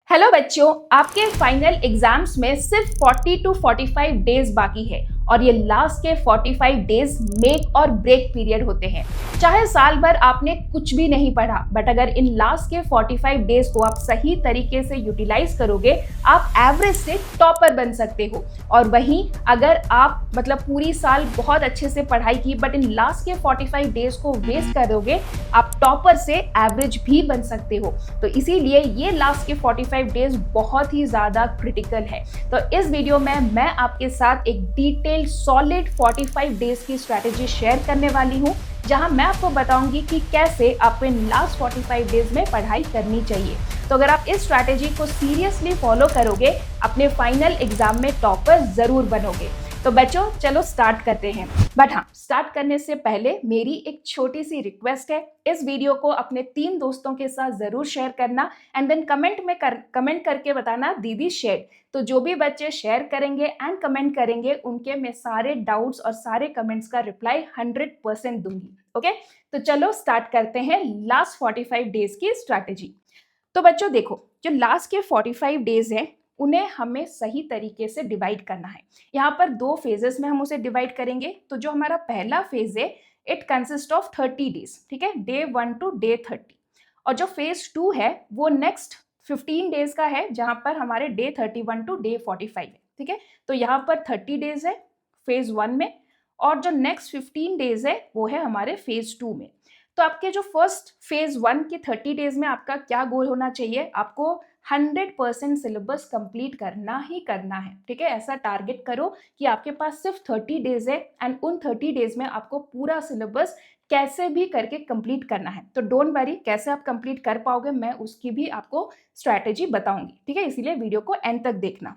Hello बच्चों, आपके final exams में सिर्फ 40 टू 45 डेज बाकी है और ये लास्ट के 45 डेज मेक और ब्रेक पीरियड होते हैं। चाहे साल भर आपने कुछ भी नहीं पढ़ा, बट अगर इन लास्ट के 45 डेज को आप सही तरीके से यूटिलाइज करोगे, आप एवरेज से टॉपर बन सकते हो। और वहीं अगर आप पूरी साल बहुत अच्छे से पढ़ाई की बट इन लास्ट के 45 डेज को वेस्ट करोगे, आप टॉपर से एवरेज भी बन सकते हो। तो इसीलिए ये लास्ट के 45 डेज बहुत ही ज़्यादा क्रिटिकल है। तो इस वीडियो में मैं आपके साथ एक डिटेल्ड सॉलिड 45 डेज की स्ट्रैटेजी शेयर करने वाली हूँ, जहां मैं आपको बताऊंगी कि कैसे आपको इन लास्ट 45 डेज में पढ़ाई करनी चाहिए। तो अगर आप इस स्ट्रैटेजी को सीरियसली फॉलो करोगे, अपने फाइनल एग्जाम में टॉपर जरूर बनोगे। तो बच्चों, चलो स्टार्ट करते हैं। बट हाँ, स्टार्ट करने से पहले मेरी एक छोटी सी रिक्वेस्ट है, इस वीडियो को अपने 3 दोस्तों के साथ जरूर शेयर करना एंड देन कमेंट करके बताना दीदी शेयर। तो जो भी बच्चे शेयर करेंगे एंड कमेंट करेंगे, उनके मैं सारे डाउट्स और सारे कमेंट्स का रिप्लाई 100% दूंगी। ओके, तो चलो स्टार्ट करते हैं लास्ट 45 डेज की स्ट्रैटेजी। तो बच्चों देखो, जो लास्ट के 45 डेज हैं, उन्हें हमें सही तरीके से डिवाइड करना है। यहाँ पर 2 फेजेस में हम उसे डिवाइड करेंगे। तो जो हमारा पहला फेज है, इट कंसिस्ट ऑफ 30 डेज, ठीक है, डे 1 टू डे 30। और जो फेज 2 है वो नेक्स्ट 15 डेज का है, जहां पर हमारे डे 31 टू डे 45 है, ठीक है। तो यहाँ पर 30 डेज है फेज 1 में, और जो नेक्स्ट 15 डेज है वो है हमारे फेज 2 में। तो आपके जो फर्स्ट फेज 1 के 30 डेज में आपका क्या गोल होना चाहिए? आपको 100% सिलेबस कंप्लीट करना ही करना है, ठीक है। ऐसा टारगेट करो कि आपके पास सिर्फ 30 डेज है एंड उन 30 डेज में आपको पूरा सिलेबस कैसे भी करके कंप्लीट करना है। तो डोंट वरी, कैसे आप कंप्लीट कर पाओगे मैं उसकी भी आपको स्ट्रैटेजी बताऊंगी, ठीक है। इसीलिए वीडियो को एंड तक देखना।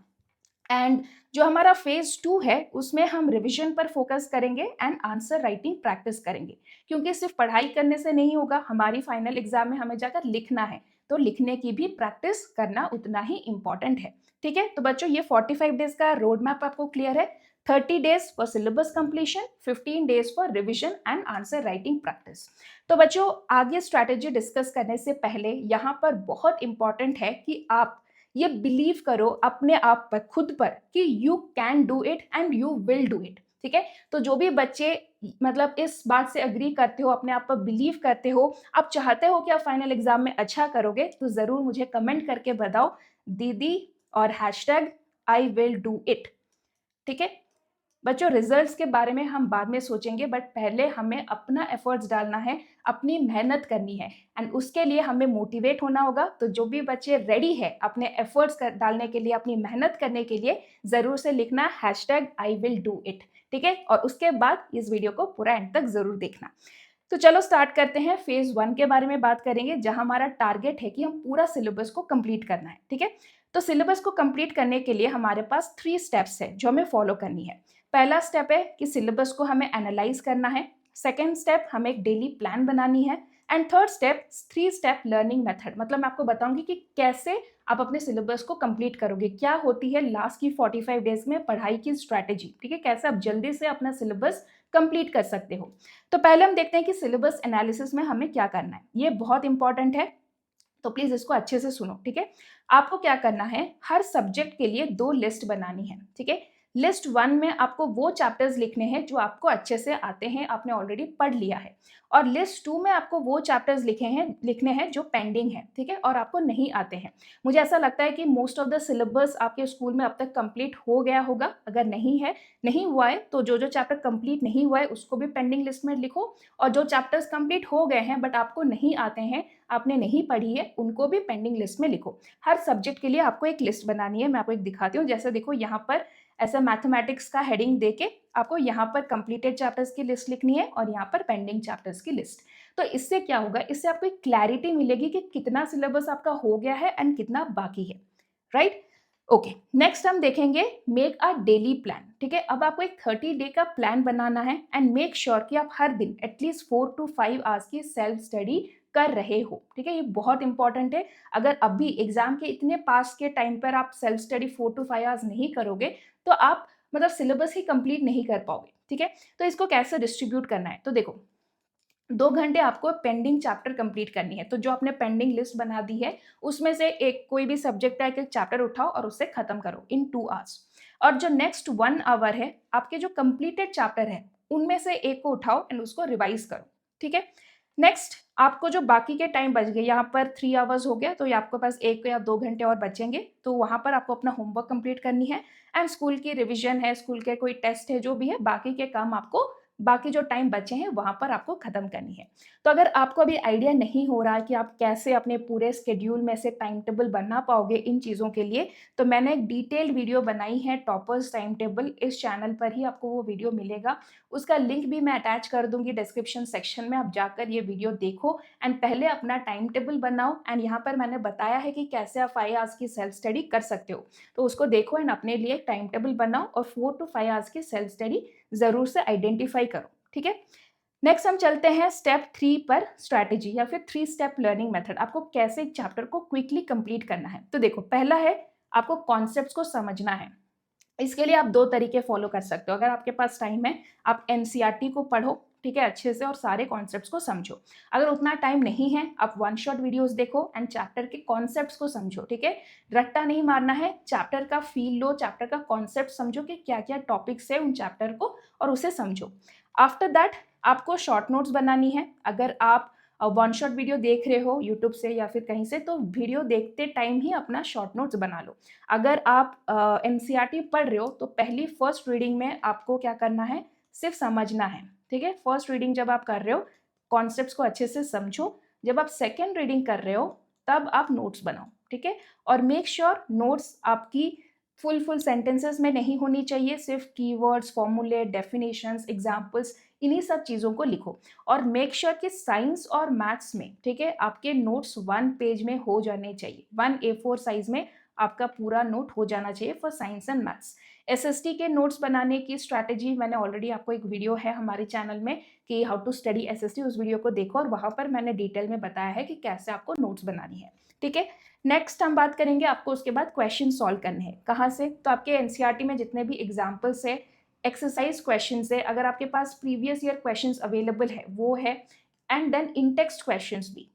एंड जो हमारा फेज 2 है, उसमें हम रिवीजन पर फोकस करेंगे एंड आंसर राइटिंग प्रैक्टिस करेंगे, क्योंकि सिर्फ पढ़ाई करने से नहीं होगा, हमारी फाइनल एग्जाम में हमें जाकर लिखना है। तो लिखने की भी प्रैक्टिस करना उतना ही इंपॉर्टेंट है, ठीक है। तो बच्चों, ये 45 डेज का रोड मैप आपको क्लियर है। 30 days for syllabus completion, 15 days for revision and answer writing practice. तो बच्चों, आगे स्ट्रैटेजी डिस्कस करने से पहले यहाँ पर बहुत इंपॉर्टेंट है कि आप ये बिलीव करो अपने आप पर, खुद पर, कि you can do it and you will do it, ठीक है। तो जो भी बच्चे इस बात से अग्री करते हो, अपने आप पर बिलीव करते हो, आप चाहते हो कि आप फाइनल एग्जाम में अच्छा करोगे, तो जरूर मुझे कमेंट करके बताओ दीदी और hashtag I will do it, ठीक है। बच्चों, रिजल्ट्स के बारे में हम बाद में सोचेंगे, बट पहले हमें अपना एफर्ट्स डालना है, अपनी मेहनत करनी है एंड उसके लिए हमें मोटिवेट होना होगा। तो जो भी बच्चे रेडी है अपने एफर्ट्स डालने के लिए, अपनी मेहनत करने के लिए, जरूर से लिखना hashtag I will do it, ठीक है। और उसके बाद इस वीडियो को पूरा एंड तक जरूर देखना। तो चलो स्टार्ट करते हैं। फेज 1 के बारे में बात करेंगे, जहां हमारा टारगेट है कि हम पूरा सिलेबस को कंप्लीट करना है, ठीक है। तो सिलेबस को कंप्लीट करने के लिए हमारे पास 3 स्टेप्स है जो हमें फॉलो करनी है। पहला स्टेप है कि सिलेबस को हमें एनालाइज करना है। सेकेंड स्टेप, हमें एक डेली प्लान बनानी है। And third step, 3 step learning method, मतलब मैं आपको बताऊंगी कि कैसे आप अपने सिलेबस को कंप्लीट करोगे, क्या होती है लास्ट की 45 डेज में पढ़ाई की स्ट्रैटेजी, ठीक है, कैसे आप जल्दी से अपना सिलेबस कंप्लीट कर सकते हो। तो पहले हम देखते हैं कि सिलेबस एनालिसिस में हमें क्या करना है। ये बहुत इंपॉर्टेंट है, तो प्लीज इसको अच्छे से सुनो, ठीक है। आपको क्या करना है, हर सब्जेक्ट के लिए 2 लिस्ट बनानी है, ठीक है। लिस्ट 1 में आपको वो चैप्टर्स लिखने हैं जो आपको अच्छे से आते हैं, आपने ऑलरेडी पढ़ लिया है। और लिस्ट 2 में आपको वो चैप्टर्स लिखने हैं जो पेंडिंग है, ठीक है, और आपको नहीं आते हैं। मुझे ऐसा लगता है कि मोस्ट ऑफ द सिलेबस आपके स्कूल में अब तक कंप्लीट हो गया होगा। अगर नहीं हुआ है, तो जो जो चैप्टर कंप्लीट नहीं हुआ है उसको भी पेंडिंग लिस्ट में लिखो, और जो चैप्टर्स कंप्लीट हो गए हैं बट आपको नहीं आते हैं, आपने नहीं पढ़ी है, उनको भी पेंडिंग लिस्ट में लिखो। हर सब्जेक्ट के लिए आपको एक लिस्ट बनानी है। मैं आपको एक दिखाती हूँ। जैसे देखो, यहाँ पर ऐसा मैथमेटिक्स का हेडिंग देके आपको यहाँ पर कंप्लीटेड चैप्टर्स की लिस्ट लिखनी है और यहाँ पर पेंडिंग चैप्टर्स की लिस्ट। तो इससे क्या होगा, इससे आपको एक क्लैरिटी मिलेगी कि कितना सिलेबस आपका हो गया है एंड कितना बाकी है, राइट। ओके, नेक्स्ट हम देखेंगे मेक अ डेली प्लान, ठीक है। अब आपको एक 30 डे का प्लान बनाना है एंड मेक श्योर कि आप हर दिन एटलीस्ट 4 to 5 आवर्स की सेल्फ स्टडी कर रहे हो, ठीक है। ये बहुत इंपॉर्टेंट है। अगर अभी एग्जाम के इतने पास के टाइम पर आप सेल्फ स्टडी 4 to 5 आवर्स नहीं करोगे, तो आप सिलेबस ही कंप्लीट नहीं कर पाओगे, ठीक है। तो इसको कैसे डिस्ट्रीब्यूट करना है, तो देखो, 2 घंटे आपको पेंडिंग चैप्टर कंप्लीट करनी है। तो जो आपने पेंडिंग लिस्ट बना दी है, उसमें से एक कोई भी सब्जेक्ट का एक-एक चैप्टर उठाओ और उसे खत्म करो इन 2 आवर्स। और जो नेक्स्ट 1 आवर है, आपके जो कंप्लीटेड चैप्टर है, उनमें से एक को उठाओ एंड उसको रिवाइज़ करो, ठीक है? नेक्स्ट आपको जो बाकी के टाइम बच गए, यहाँ पर 3 आवर्स हो गया, तो ये आपके पास 1 या 2 घंटे और बचेंगे, तो वहाँ पर आपको अपना होमवर्क कंप्लीट करनी है एंड स्कूल की रिविज़न है, स्कूल के कोई टेस्ट है, जो भी है, बाकी के काम आपको बाकी जो टाइम बचे हैं वहाँ पर आपको खत्म करनी है। तो अगर आपको अभी आइडिया नहीं हो रहा है कि आप कैसे अपने पूरे शेड्यूल में से टाइम टेबल बना पाओगे इन चीज़ों के लिए, तो मैंने एक डिटेल्ड वीडियो बनाई है टॉपर्स टाइम टेबल, इस चैनल पर ही आपको वो वीडियो मिलेगा। उसका लिंक भी मैं अटैच कर दूँगी डिस्क्रिप्शन सेक्शन में, आप जाकर ये वीडियो देखो एंड पहले अपना टाइम टेबल बनाओ एंड यहाँ पर मैंने बताया है कि कैसे आप 5 आवर्स की सेल्फ स्टडी कर सकते हो। तो उसको देखो एंड अपने लिए एक टाइम टेबल बनाओ और 4 टू 5 आवर्स की सेल्फ स्टडी ज़रूर से आइडेंटिफाई करो, ठीक है? नेक्स्ट हम चलते हैं स्टेप 3 पर, स्ट्रैटेजी या फिर 3 स्टेप लर्निंग मेथड। आपको कैसे एक चैप्टर को क्विकली कंप्लीट करना है। तो देखो, पहला है आपको कॉन्सेप्ट्स को समझना है। इसके लिए आप 2 तरीके फॉलो कर सकते हो। अगर आपके पास टाइम है, आप एनसीईआरटी को पढ़ो, ठीक है, अच्छे से, और सारे कॉन्सेप्ट्स को समझो। अगर उतना टाइम नहीं है, आप वन शॉट वीडियोस देखो एंड चैप्टर के कॉन्सेप्ट्स को समझो, ठीक है? रट्टा नहीं मारना है, चैप्टर का फील लो, चैप्टर का कॉन्सेप्ट समझो कि क्या-क्या टॉपिक्स है उन चैप्टर को, और उसे समझो। आफ्टर दैट आपको शॉर्ट नोट्स बनानी है। अगर आप वन शॉट वीडियो देख रहे हो यूट्यूब से या फिर कहीं से, तो वीडियो देखते टाइम ही अपना शॉर्ट नोट्स बना लो। अगर आप एनसीईआरटी पढ़ रहे हो, तो पहली फर्स्ट रीडिंग में आपको क्या करना है, सिर्फ समझना है, ठीक है? फर्स्ट रीडिंग जब आप कर रहे हो, कॉन्सेप्ट्स को अच्छे से समझो। जब आप सेकेंड रीडिंग कर रहे हो, तब आप नोट्स बनाओ, ठीक है? और मेक श्योर नोट्स आपकी फुल सेंटेंसेस में नहीं होनी चाहिए, सिर्फ कीवर्ड्स, फॉर्मूले, डेफिनेशंस, एग्जाम्पल्स, इन्हीं सब चीज़ों को लिखो। और मेक श्योर कि साइंस और मैथ्स में, ठीक है, आपके नोट्स 1 पेज में हो जाने चाहिए। 1 A4 साइज में आपका पूरा नोट हो जाना चाहिए for science and maths. SST के नोट्स बनाने की स्ट्रैटेजी मैंने ऑलरेडी, आपको एक वीडियो है हमारे चैनल में कि हाउ टू स्टडी एसएसटी, उस वीडियो को देखो और वहाँ पर मैंने डिटेल में बताया है कि कैसे आपको नोट्स बनानी है, ठीक है? नेक्स्ट हम बात करेंगे, आपको उसके बाद क्वेश्चन सॉल्व करने हैं। कहाँ से? तो आपके एनसीईआरटी में जितने भी एग्जाम्पल्स है, एक्सरसाइज क्वेश्चंस है, अगर आपके पास प्रीवियस ईयर क्वेश्चंस अवेलेबल है वो है, and then in text questions भी।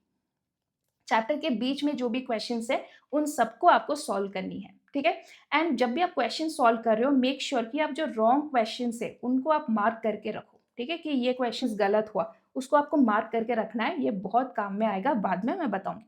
चैप्टर के बीच में जो भी क्वेश्चंस है, उन सबको आपको सॉल्व करनी है, ठीक है? एंड जब भी आप क्वेश्चन सॉल्व कर रहे हो, मेक श्योर कि आप जो रॉन्ग क्वेश्चंस है उनको आप मार्क करके रखो, ठीक है? कि ये क्वेश्चंस गलत हुआ, उसको आपको मार्क करके रखना है। ये बहुत काम में आएगा, बाद में मैं बताऊंगी।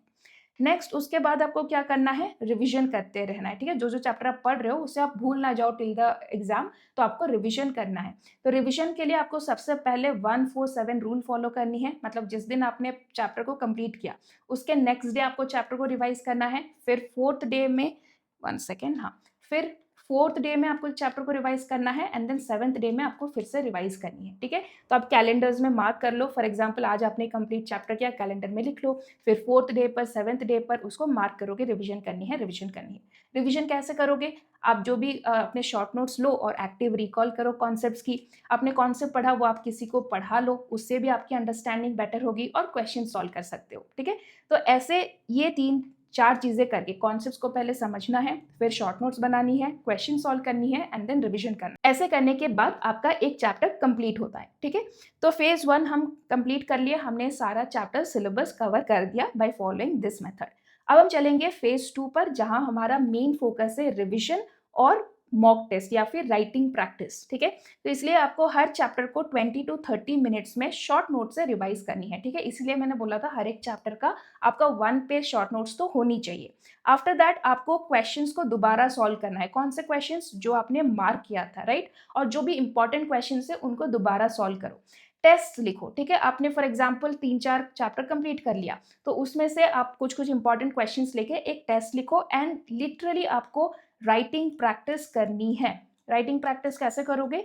नेक्स्ट उसके बाद आपको क्या करना है, रिवीजन करते रहना है, ठीक है? जो जो चैप्टर आप पढ़ रहे हो उसे आप भूल ना जाओ टिल द एग्जाम, तो आपको रिवीजन करना है। तो रिवीजन के लिए आपको सबसे पहले 147 रूल फॉलो करनी है, मतलब जिस दिन आपने चैप्टर को कंप्लीट किया, उसके नेक्स्ट डे आपको चैप्टर को रिवाइज करना है। फिर फोर्थ डे में, 1 सेकेंड, हाँ, फिर फोर्थ डे में आपको चैप्टर को रिवाइज करना है एंड देन 7th डे में आपको फिर से रिवाइज करनी है, ठीक है? तो आप कैलेंडर्स में मार्क कर लो। फॉर एग्जाम्पल आज आपने कंप्लीट चैप्टर किया, कैलेंडर में लिख लो। फिर 4th डे पर, 7th डे पर उसको मार्क करोगे, रिवीजन करनी है, रिवीजन करनी है। रिवीजन कैसे करोगे? आप जो भी अपने शॉर्ट नोट्स लो और एक्टिव रिकॉल करो कॉन्सेप्ट्स की। आपने कॉन्सेप्ट पढ़ा वो आप किसी को पढ़ा लो, उससे भी आपकी अंडरस्टैंडिंग बेटर होगी और क्वेश्चन सॉल्व कर सकते हो, ठीक है? तो ऐसे ये 3-4 चीज़ें करके कॉन्सेप्ट्स को पहले समझना है, फिर शॉर्ट नोट्स बनानी है, क्वेश्चन सॉल्व करनी है एंड देन रिवीजन करना है। ऐसे करने के बाद आपका एक चैप्टर कंप्लीट होता है, ठीक है? तो फेज 1 हम कंप्लीट कर लिए, हमने सारा चैप्टर सिलेबस कवर कर दिया बाय फॉलोइंग दिस मेथड। अब हम चलेंगे फेज 2 पर, जहां हमारा मेन फोकस है रिवीजन और मॉक टेस्ट या फिर राइटिंग प्रैक्टिस, ठीक है? तो इसलिए आपको हर चैप्टर को 20 to 30 मिनट्स में शॉर्ट नोट से रिवाइज करनी है, ठीक है? इसलिए मैंने बोला था हर एक चैप्टर का आपका 1 पेज शॉर्ट नोट्स तो होनी चाहिए। आफ्टर दैट आपको क्वेश्चंस को दोबारा सॉल्व करना है। कौन से क्वेश्चंस? जो आपने मार्क किया था, राइट? और जो भी इंपॉर्टेंट क्वेश्चंस है उनको दोबारा सॉल्व करो। टेस्ट लिखो, ठीक है? आपने फॉर एग्जांपल 3-4 चैप्टर कंप्लीट कर लिया, तो उसमें से आप कुछ इंपॉर्टेंट क्वेश्चंस लेके एक टेस्ट लिखो एंड लिटरली आपको राइटिंग प्रैक्टिस करनी है। राइटिंग प्रैक्टिस कैसे करोगे?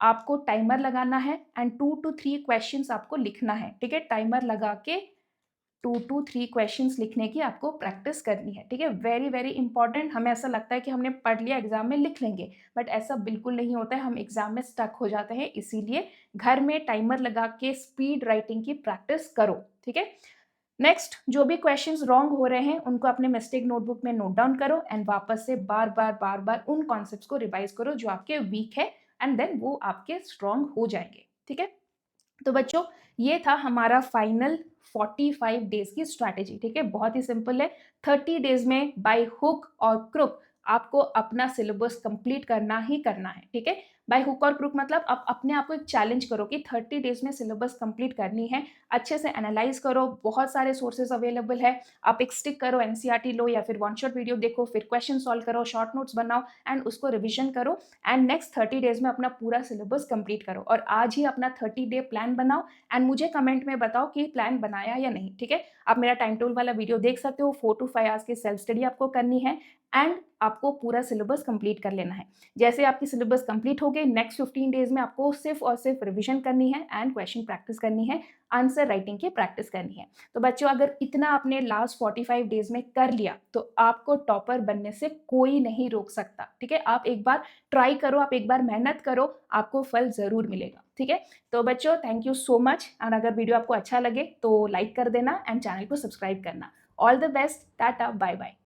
आपको टाइमर लगाना है एंड 2 to 3 क्वेश्चंस आपको लिखना है, ठीक है? टाइमर लगा के 2 to 3 क्वेश्चंस लिखने की आपको प्रैक्टिस करनी है, ठीक है? Very very important. हमें ऐसा लगता है कि हमने पढ़ लिया, एग्जाम में लिख लेंगे, बट ऐसा बिल्कुल नहीं होता है। हम एग्जाम में स्टक हो जाते हैं, इसीलिए घर में टाइमर लगा के स्पीड राइटिंग की प्रैक्टिस करो, ठीक है? नेक्स्ट, जो भी क्वेश्चंस रॉन्ग हो रहे हैं उनको अपने मिस्टेक नोटबुक में नोट डाउन करो एंड वापस से बार बार उन कॉन्सेप्ट्स को रिवाइज करो जो आपके वीक है, एंड देन वो आपके स्ट्रॉन्ग हो जाएंगे, ठीक है? तो बच्चों ये था हमारा फाइनल 45 डेज की स्ट्रैटेजी, ठीक है, बहुत ही सिंपल है। 30 डेज में बाय हुक और क्रुक आपको अपना सिलेबस कंप्लीट करना ही करना है, ठीक है। बाय हुक और क्रुक मतलब आप अपने आप को एक चैलेंज करो कि 30 डेज में सिलेबस कंप्लीट करनी है। अच्छे से एनालाइज करो, बहुत सारे सोर्सेज अवेलेबल है, आप एक स्टिक करो, एनसीईआरटी लो या फिर वन शॉट वीडियो देखो, फिर क्वेश्चन सॉल्व करो, शॉर्ट नोट्स बनाओ एंड उसको रिविजन करो एंड नेक्स्ट 30 डेज में अपना पूरा सिलेबस कंप्लीट करो। और आज ही अपना 30 डे प्लान बनाओ एंड मुझे कमेंट में बताओ कि प्लान बनाया या नहीं, ठीक है। आप मेरा टाइम टेबल वाला वीडियो देख सकते हो, 4 to 5 आवर्स की सेल्फ स्टडी आपको करनी है एंड आपको पूरा सिलेबस कंप्लीट कर लेना है। जैसे आपकी सिलेबस कंप्लीट हो गई, नेक्स्ट 15 डेज में आपको सिर्फ और सिर्फ रिवीजन करनी है एंड क्वेश्चन प्रैक्टिस करनी है, आंसर राइटिंग की प्रैक्टिस करनी है। तो बच्चों अगर इतना आपने लास्ट 45 डेज में कर लिया तो आपको टॉपर बनने से कोई नहीं रोक सकता, ठीक है। आप एक बार ट्राई करो, आप एक बार मेहनत करो, आपको फल जरूर मिलेगा, ठीक है। तो बच्चों थैंक यू सो मच, और अगर वीडियो आपको अच्छा लगे तो लाइक कर देना एंड चैनल को सब्सक्राइब करना। All the best, tata, bye bye.